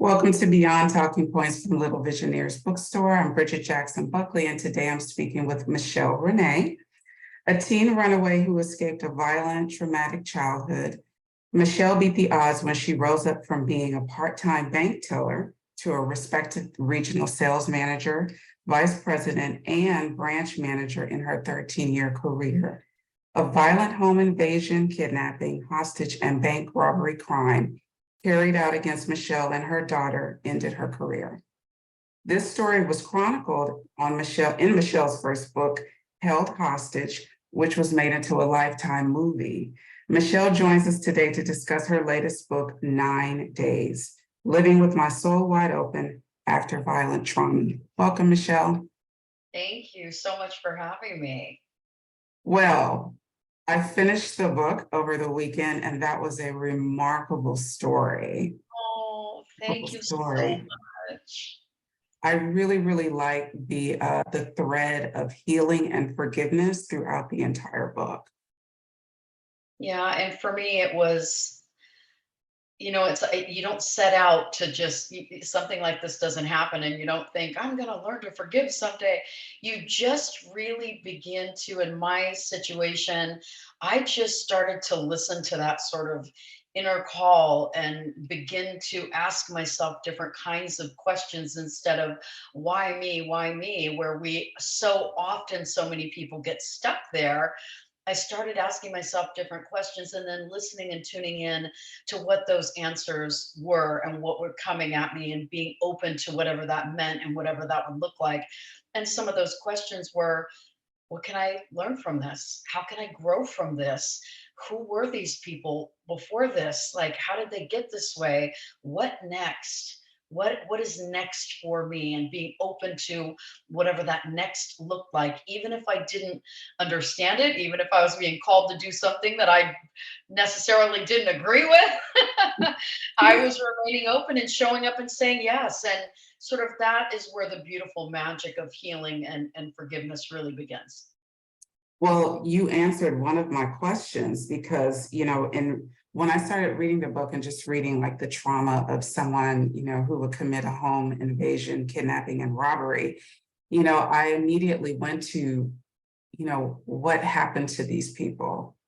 Welcome to Beyond Talking Points from Little Visionaries Bookstore. I'm Bridgitte Jackson-Buckley, and today I'm speaking with Michelle Renee, a teen runaway who escaped a violent, traumatic childhood. Michelle beat the odds when she rose up from being a part-time bank teller to a respected regional sales manager, vice president, and branch manager in her 13-year career. A violent home invasion, kidnapping, hostage, and bank robbery crime carried out against Michelle and her daughter ended her career. This story was chronicled in Michelle's first book, Held Hostage, which was made into a Lifetime movie. Michelle joins us today to discuss her latest book, 9 Days, Living with My Soul Wide Open After Violent Trauma. Welcome, Michelle. Thank you so much for having me. Well, I finished the book over the weekend, and that was a remarkable story. Oh, thank you so much. I really, really like the thread of healing and forgiveness throughout the entire book. Yeah, and for me, it was, it's you don't set out to just something like this doesn't happen, and you don't think I'm going to learn to forgive someday. You just really begin to, in my situation, I just started to listen to that sort of inner call and begin to ask myself different kinds of questions instead of why me, where we so often, so many people get stuck there. I started asking myself different questions and then listening and tuning in to what those answers were and what were coming at me and being open to whatever that meant and whatever that would look like. And some of those questions were, what can I learn from this? How can I grow from this? Who were these people before this? Like, how did they get this way? What next? What is next for me, and being open to whatever that next looked like, even if I didn't understand it, even if I was being called to do something that I necessarily didn't agree with. I was remaining open and showing up and saying yes. And sort of that is where the beautiful magic of healing and forgiveness really begins. Well, you answered one of my questions because, when I started reading the book and just reading like the trauma of someone, who would commit a home invasion, kidnapping, and robbery, I immediately went to, what happened to these people?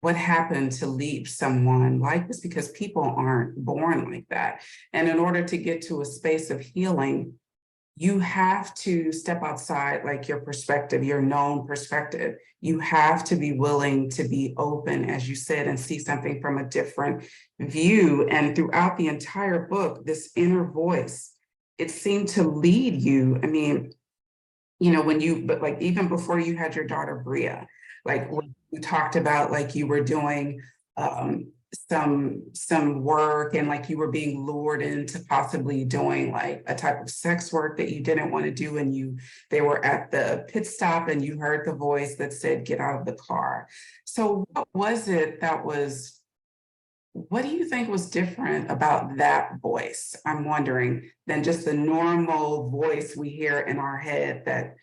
What happened to leave someone like this? Because people aren't born like that. And in order to get to a space of healing, you have to step outside like your perspective, your known perspective. You have to be willing to be open, as you said, and see something from a different view. And throughout the entire book, this inner voice, it seemed to lead you. I mean, but like even before you had your daughter Bria, like when you talked about like you were doing some work and like you were being lured into possibly doing like a type of sex work that you didn't want to do, and they were at the pit stop and you heard the voice that said get out of the car. So what do you think was different about that voice, I'm wondering, than just the normal voice we hear in our head that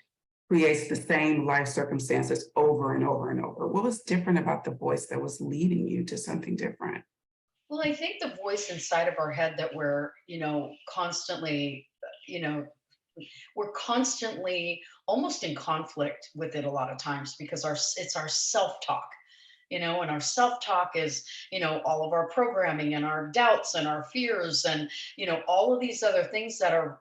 creates the same life circumstances over and over and over? What was different about the voice that was leading you to something different? Well, I think the voice inside of our head that we're, constantly, you know, we're constantly almost in conflict with it a lot of times because it's our self-talk, and our self-talk is, all of our programming and our doubts and our fears and, all of these other things that are,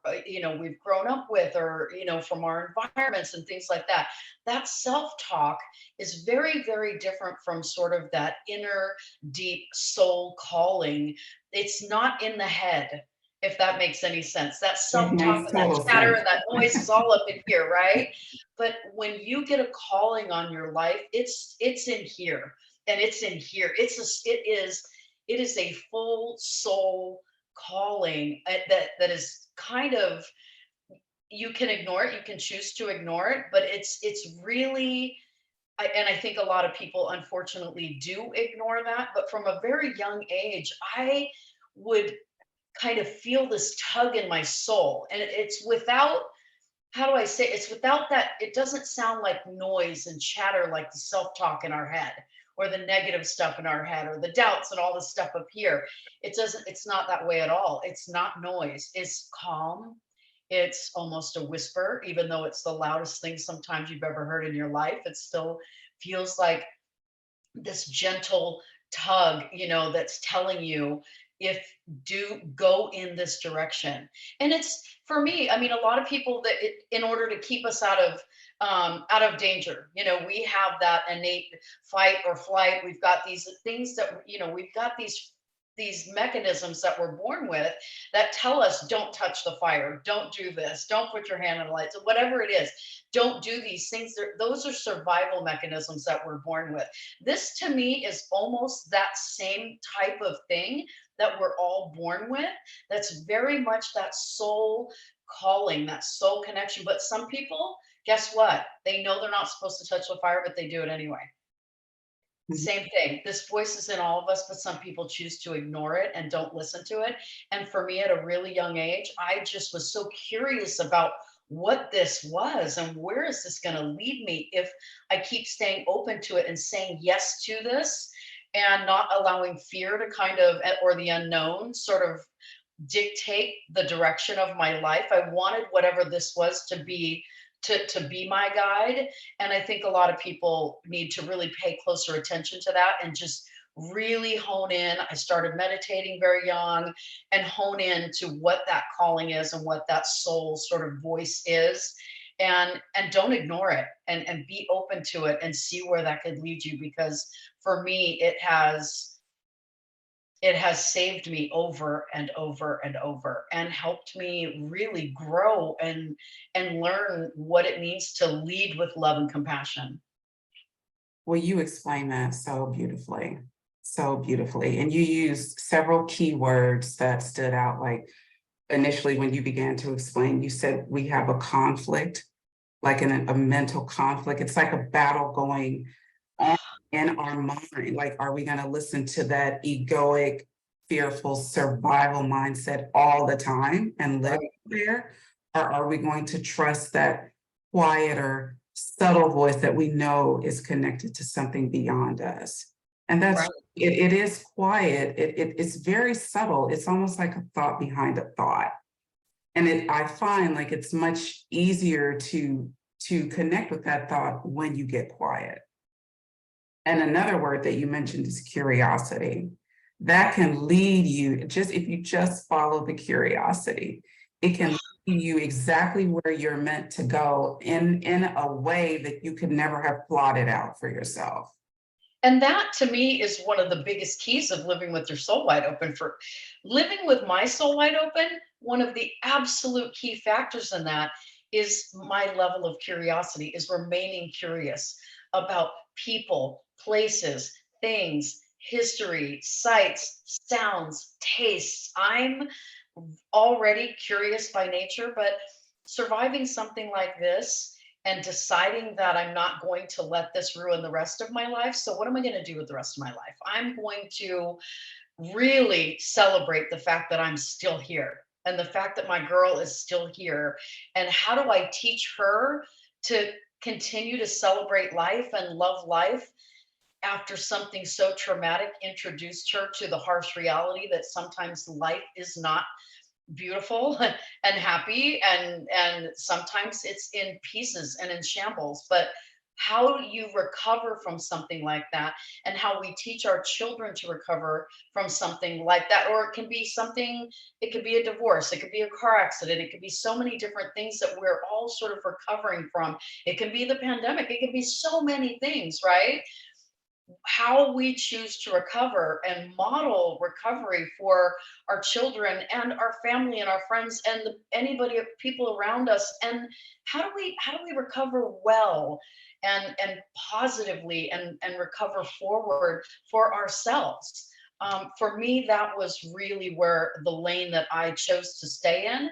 we've grown up with, or, from our environments and things like that. That self-talk is very, very different from sort of that inner deep soul calling. It's not in the head, if that makes any sense. That It self-talk makes and that total chatter sense. and that noise is all up in here, right? But when you get a calling on your life, it's in here, and it's in here. It is a full soul calling, that is kind of, you can ignore it, you can choose to ignore it, but it's really, and I think a lot of people unfortunately do ignore that. But from a very young age, I would kind of feel this tug in my soul, and it's without, how do I say, it's without that, it doesn't sound like noise and chatter like the self-talk in our head. or the negative stuff in our head, or the doubts and all the stuff up here. It's not that way at all. It's not noise. It's calm. It's almost a whisper, even though it's the loudest thing sometimes you've ever heard in your life. It still feels like this gentle tug, that's telling you, if do go in this direction. And it's, for me, I mean, a lot of people that in order to keep us out of danger, we have that innate fight or flight. We've got these things that, we've got these mechanisms that we're born with that tell us, don't touch the fire, don't do this, don't put your hand on the lights, whatever it is, don't do these things. Those are survival mechanisms that we're born with. This to me is almost that same type of thing that we're all born with. That's very much that soul calling, that soul connection. But some people, guess what? They know they're not supposed to touch the fire, but they do it anyway. Same thing. This voice is in all of us, but some people choose to ignore it and don't listen to it. And for me, at a really young age, I just was so curious about what this was and where is this going to lead me if I keep staying open to it and saying yes to this, and not allowing fear to kind of, or the unknown, sort of dictate the direction of my life. I wanted whatever this was to be, to be my guide. And I think a lot of people need to really pay closer attention to that and just really hone in. I started meditating very young, and hone in to what that calling is and what that soul sort of voice is. And don't ignore it, and be open to it and see where that could lead you. Because for me, it has saved me over and over and over, and helped me really grow and learn what it means to lead with love and compassion. Well, you explained that so beautifully. And you used several key words that stood out. Like initially, when you began to explain, you said we have a conflict, like a mental conflict. It's like a battle going on in our mind. Like, are we going to listen to that egoic, fearful survival mindset all the time and live there? Or are we going to trust that quieter, subtle voice that we know is connected to something beyond us? And that's Right. it is quiet. It's very subtle. It's almost like a thought behind a thought. And I find like it's much easier to connect with that thought when you get quiet. And another word that you mentioned is curiosity. That can lead you, just if you just follow the curiosity, it can lead you exactly where you're meant to go in a way that you could never have plotted out for yourself. And that to me is one of the biggest keys of living with your soul wide open. For living with my soul wide open, one of the absolute key factors in that is my level of curiosity, is remaining curious about people, places, things, history, sights, sounds, tastes. I'm already curious by nature, but surviving something like this and deciding that I'm not going to let this ruin the rest of my life. So, what am I going to do with the rest of my life? I'm going to really celebrate the fact that I'm still here, and the fact that my girl is still here. And how do I teach her to continue to celebrate life and love life after something so traumatic introduced her to the harsh reality that sometimes life is not beautiful and happy, and sometimes it's in pieces and in shambles. But how do you recover from something like that, and how we teach our children to recover from something like that? Or it can be something, it could be a divorce, it could be a car accident, it could be so many different things that we're all sort of recovering from. It can be the pandemic, it could be so many things, right? How we choose to recover and model recovery for our children and our family and our friends and anybody, people around us. And how do we recover well and positively, and recover forward for ourselves. For me, that was really where the lane that I chose to stay in,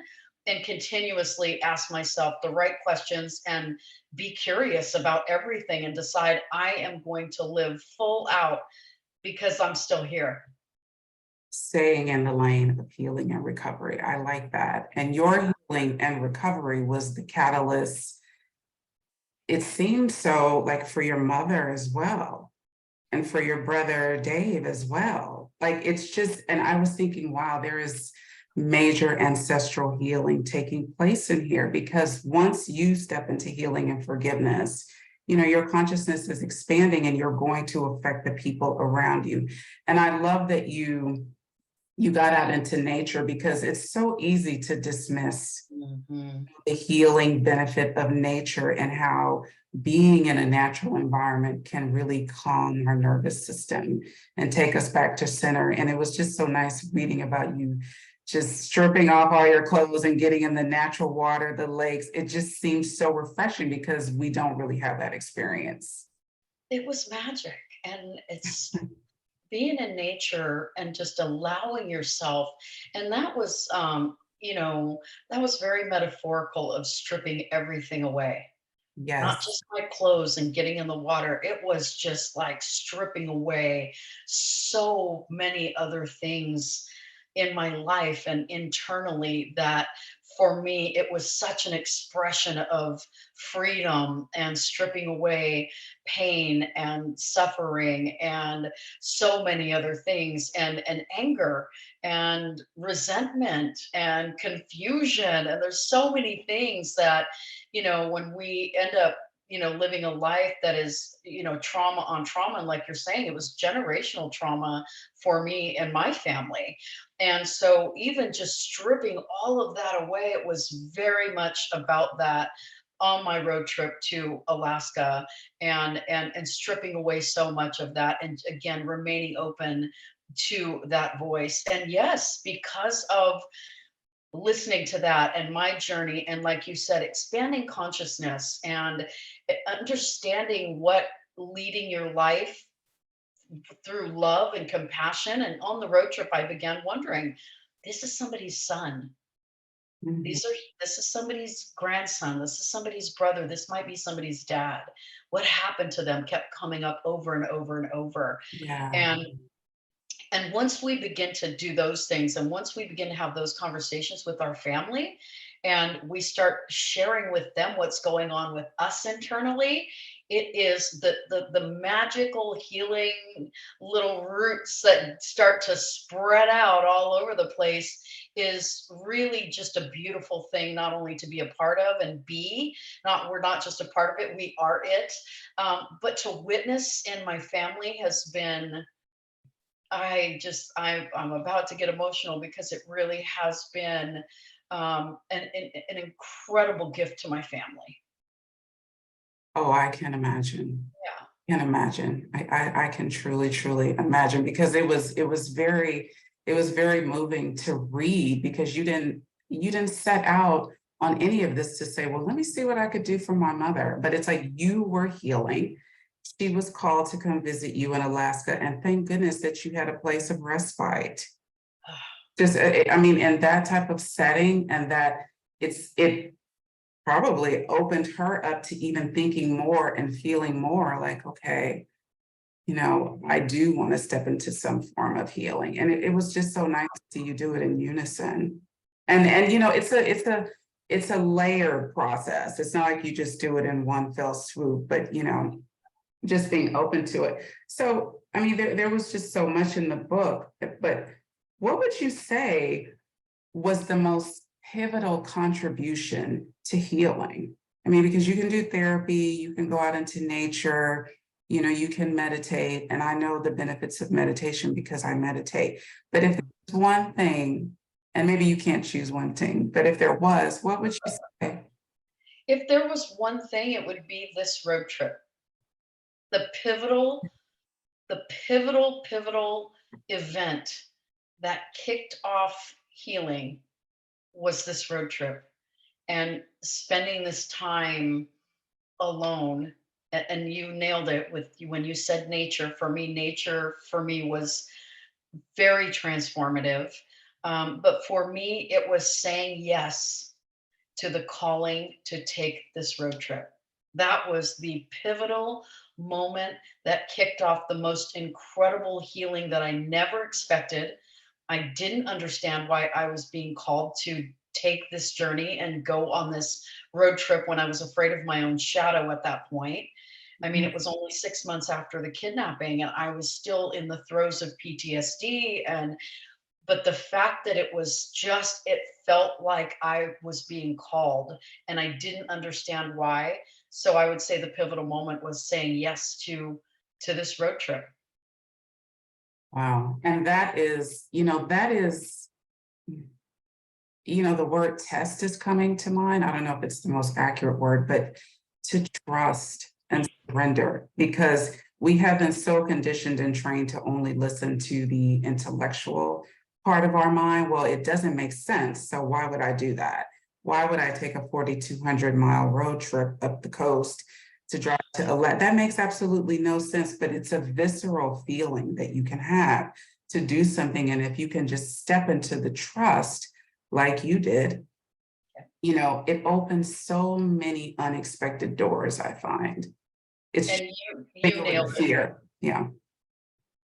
and continuously ask myself the right questions and be curious about everything, and decide I am going to live full out because I'm still here. Staying in the lane of healing and recovery. I like that. And your healing and recovery was the catalyst. It seemed so, like, for your mother as well. and for your brother Dave as well. Like, it's just, and I was thinking, wow, there is major ancestral healing taking place in here, because once you step into healing and forgiveness, your consciousness is expanding and you're going to affect the people around you. And I love that you got out into nature, because it's so easy to dismiss the healing benefit of nature and how being in a natural environment can really calm our nervous system and take us back to center. And it was just so nice reading about you just stripping off all your clothes and getting in the natural water, the lakes. It just seems so refreshing because we don't really have that experience. It was magic. And it's being in nature and just allowing yourself. And that was, that was very metaphorical of stripping everything away, not Yes. just my clothes and getting in the water. It was just like stripping away so many other things in my life and internally, that for me it was such an expression of freedom and stripping away pain and suffering and so many other things, and anger and resentment and confusion. And there's so many things that, when we end up, living a life that is, trauma on trauma. And like you're saying, it was generational trauma for me and my family. And so even just stripping all of that away, it was very much about that on my road trip to Alaska, and stripping away so much of that, and again remaining open to that voice. And yes, because of listening to that and my journey, and like you said, expanding consciousness and understanding what leading your life through love and compassion. And on the road trip I began wondering, this is somebody's son, Mhm. these are this is somebody's grandson, this is somebody's brother, this might be somebody's dad. What happened to them kept coming up over and over and over. Yeah. And once we begin to do those things, and once we begin to have those conversations with our family, and we start sharing with them what's going on with us internally, it is the magical healing little roots that start to spread out all over the place. Is really just a beautiful thing, not only to be a part of and be, not we're not just a part of it, we are it. But to witness in my family has been, I'm about to get emotional, because it really has been an incredible gift to my family. Oh, I can imagine. Yeah. Can imagine. I can truly, truly imagine, because it was very moving to read, because you didn't set out on any of this to say, well, let me see what I could do for my mother. But it's like you were healing. She was called to come visit you in Alaska, and thank goodness that you had a place of respite. Just, I mean, in that type of setting, and that it probably opened her up to even thinking more and feeling more like, okay, I do want to step into some form of healing. And it was just so nice to see you do it in unison. And it's a layered process. It's not like you just do it in one fell swoop, but just being open to it. So, I mean, there was just so much in the book, but what would you say was the most pivotal contribution to healing? I mean, because you can do therapy, you can go out into nature, you can meditate, and I know the benefits of meditation because I meditate. But if there's one thing, and maybe you can't choose one thing, but if there was, what would you say? If there was one thing, it would be this road trip. The pivotal, pivotal event that kicked off healing was this road trip, and spending this time alone. And you nailed it with when you said nature. For me, nature for me was very transformative. But for me, it was saying yes to the calling to take this road trip. That was the pivotal moment that kicked off the most incredible healing that I never expected. I didn't understand why I was being called to take this journey and go on this road trip when I was afraid of my own shadow at that point. I mean, it was only 6 months after the kidnapping, and I was still in the throes of PTSD. But the fact that it was just, it felt like I was being called, and I didn't understand why. So I would say the pivotal moment was saying yes to this road trip. Wow. And that is, the word test is coming to mind. I don't know if it's the most accurate word, but to trust and surrender, because we have been so conditioned and trained to only listen to the intellectual part of our mind. Well, it doesn't make sense. So why would I do that? Why would I take a 4,200-mile road trip up the coast to drive to Atlanta? That makes absolutely no sense, but it's a visceral feeling that you can have to do something. And if you can just step into the trust like you did, it opens so many unexpected doors, I find. It's And just you over the nailed it. fear. Yeah.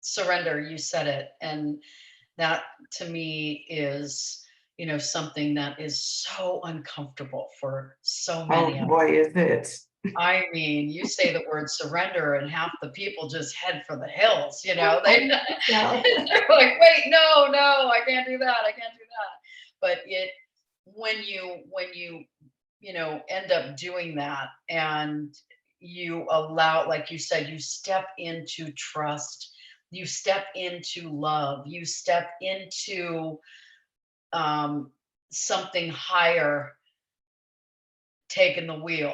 Surrender, you said it. And that to me is, something that is so uncomfortable for so Oh many of us. boy, is it. I mean, you say the word surrender and half the people just head for the hills, they Yeah. they're like, wait, no, no, I can't do that. I can't do that. But when you end up doing that, and you allow, like you said, you step into trust, you step into love, you step into um, something higher taking the wheel.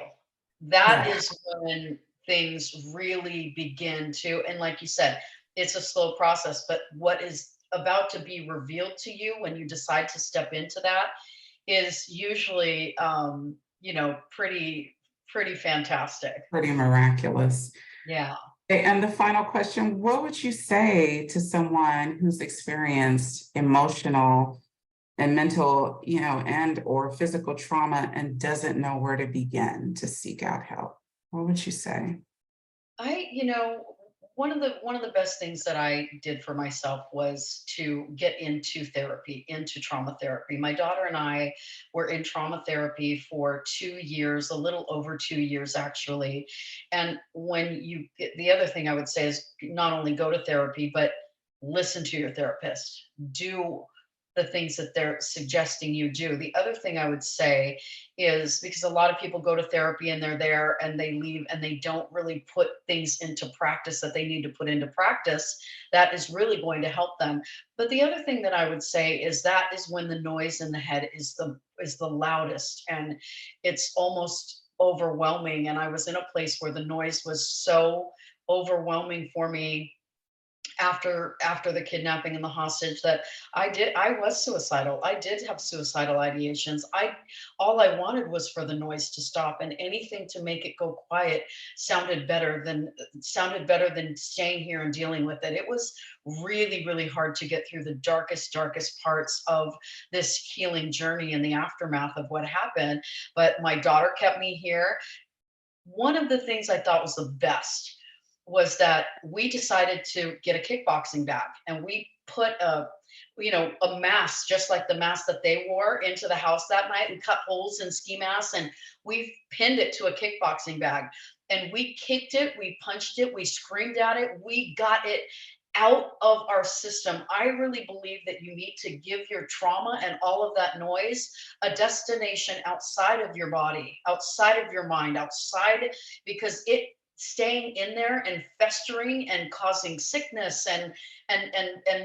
That Yeah. is when things really begin to, and like you said, it's a slow process, but what is about to be revealed to you when you decide to step into that is usually pretty fantastic. Pretty miraculous. Yeah. And the final question, what would you say to someone who's experienced emotional and mental, and or physical trauma and doesn't know where to begin to seek out help? What would you say? I, you know, one of the best things that I did for myself was to get into therapy, into trauma therapy. My daughter and I were in trauma therapy for 2 years, a little over 2 years actually. And the other thing I would say is not only go to therapy, but listen to your therapist. Do the things that they're suggesting you do. The other thing I would say is, because a lot of people go to therapy and they're there and they leave and they don't really put things into practice that they need to put into practice, that is really going to help them. But the other thing that I would say is that is when the noise in the head is the loudest, and it's almost overwhelming. And I was in a place where the noise was so overwhelming for me after the kidnapping and the hostage, that I was suicidal. I did have suicidal ideations. I All I wanted was for the noise to stop, and anything to make it go quiet sounded better than staying here and dealing with it. It was really, really hard to get through the darkest parts of this healing journey in the aftermath of what happened. But my daughter kept me here. One of the things I thought was the best was that we decided to get a kickboxing bag, and we put a mask just like the mask that they wore into the house that night. We cut holes in ski masks and we pinned it to a kickboxing bag, and we kicked it, we punched it, we screamed at it, we got it out of our system. I really believe that you need to give your trauma and all of that noise a destination outside of your body, outside of your mind, outside, because it staying in there and festering and causing sickness and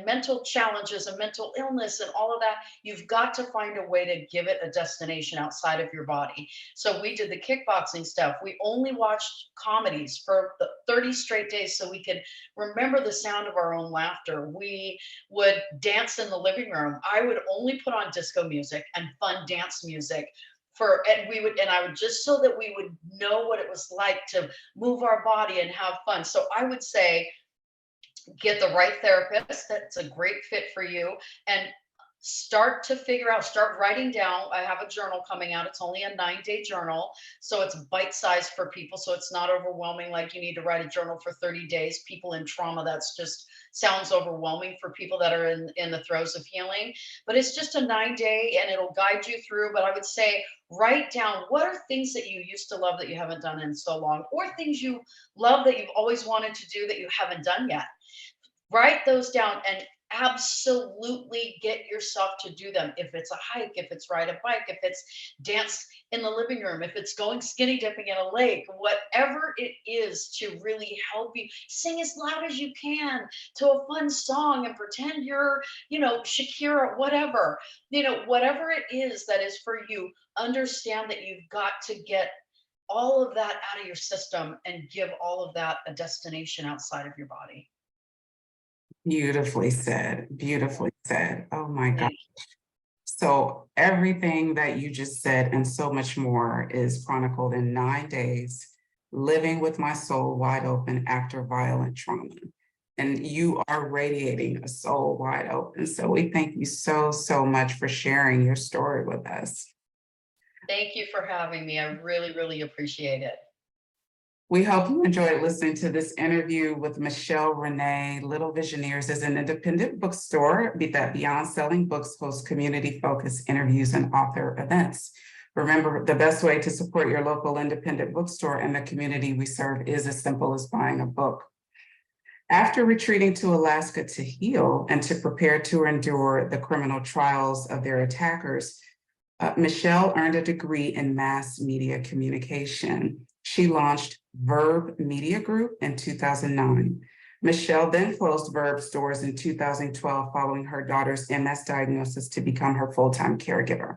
mental challenges and mental illness and all of that. You've got to find a way to give it a destination outside of your body. So we did the kickboxing stuff. We only watched comedies for the 30 straight days so we could remember the sound of our own laughter. We would dance in the living room. I would only put on disco music and fun dance music and I would, just so that we would know what it was like to move our body and have fun. So I would say get the right therapist that's a great fit for you, and start writing down. I have a journal coming out. It's only a 9-day journal, so it's bite-sized for people, so it's not overwhelming like you need to write a journal for 30 days. People in trauma, that's just sounds overwhelming for people that are in the throes of healing. But it's just a 9-day and it'll guide you through. But I would say write down what are things that you used to love that you haven't done in so long, or things you love that you've always wanted to do that you haven't done yet. Write those down and absolutely get yourself to do them. If it's a hike, if it's ride a bike, if it's dance in the living room, if it's going skinny dipping in a lake, whatever it is to really help you, sing as loud as you can to a fun song and pretend you're, Shakira, whatever, whatever it is that is for you, understand that you've got to get all of that out of your system and give all of that a destination outside of your body. Beautifully said, beautifully said. Oh my God. Thank So everything that you just said and so much more is chronicled in 9 days, living with my soul wide open after violent trauma. And you are radiating a soul wide open. So we thank you so, so much for sharing your story with us. Thank you for having me. I really, really appreciate it. We hope you enjoyed listening to this interview with Michelle Renee. Little Visioneers is an independent bookstore that beyond selling books hosts community-focused interviews and author events. Remember, the best way to support your local independent bookstore and the community we serve is as simple as buying a book. After retreating to Alaska to heal and to prepare to endure the criminal trials of their attackers, Michelle earned a degree in mass media communication. She launched Verb Media Group in 2009. Michelle then closed Verb stores in 2012 following her daughter's MS diagnosis to become her full-time caregiver.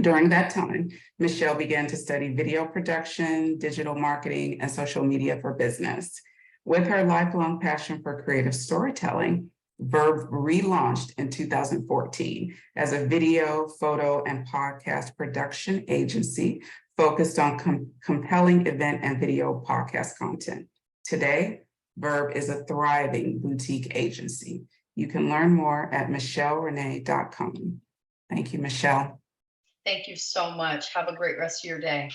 During that time, Michelle began to study video production, digital marketing, and social media for business. With her lifelong passion for creative storytelling, Verb relaunched in 2014 as a video, photo, and podcast production agency focused on compelling event and video podcast content. Today, Verb is a thriving boutique agency. You can learn more at michellerenee.com. Thank you, Michelle. Thank you so much. Have a great rest of your day.